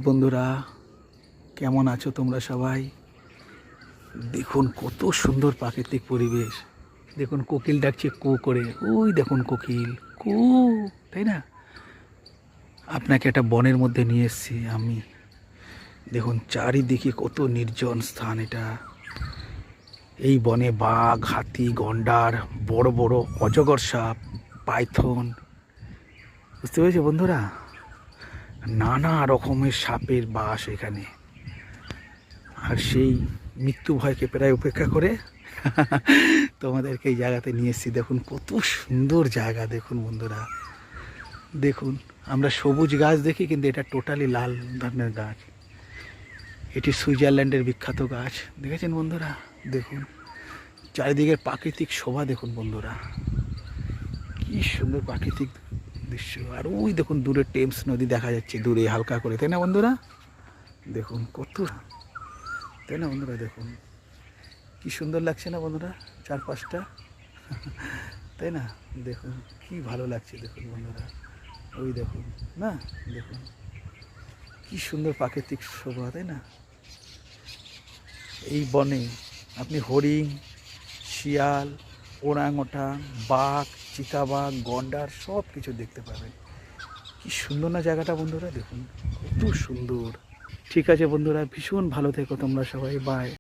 বন্ধুরা, কেমন আছো তোমরা সবাই? দেখুন কত সুন্দর প্রাকৃতিক পরিবেশ। দেখুন কোকিল ডাকছে কু করে, ওই দেখুন কোকিল কু, তাই না? আপনাকে একটা বনের মধ্যে নিয়ে এসেছি আমি। দেখুন চারিদিকে কত নির্জন স্থান এটা। এই বনে বাঘ, হাতি, গন্ডার, বড় বড় অজগর সাপ, পাইথন, বুঝতে পেরেছো বন্ধুরা? নানা রকমের সাপের বাস এখানে। আর সেই মৃত্যু ভয়কে প্রায় উপেক্ষা করে তোমাদেরকে এই জায়গাতে নিয়ে এসেছি। দেখুন কত সুন্দর জায়গা। দেখুন বন্ধুরা, দেখুন আমরা সবুজ গাছ দেখি, কিন্তু এটা টোটালি লাল ধরনের গাছ। এটি সুইজারল্যান্ডের বিখ্যাত গাছ, দেখেছেন বন্ধুরা? দেখুন চারিদিকের প্রাকৃতিক শোভা দেখুন বন্ধুরা, কি সুন্দর প্রাকৃতিক দৃশ্য। আর ওই দেখুন দূরে টেমস নদী দেখা যাচ্ছে, দূরে হালকা করে, তাই না বন্ধুরা? দেখুন কত, তাই না বন্ধুরা? দেখুন কি সুন্দর লাগছে না বন্ধুরা চারপাশটা, তাই না? দেখুন কি ভালো লাগছে, দেখুন বন্ধুরা, ওই দেখুন না, দেখুন কি সুন্দর প্রাকৃতিক শোভা, তাই না? এই বনে আপনি হরিণ, শিয়াল, ওরাংওটাং, বাঘ, চিতাবাঘ, গন্ডার সব কিছু দেখতে পাবেন। কি সুন্দর না জায়গাটা বন্ধুরা, দেখুন কত সুন্দর। ঠিক আছে বন্ধুরা, ভীষণ ভালো থেকো তোমরা সবাই, বাই।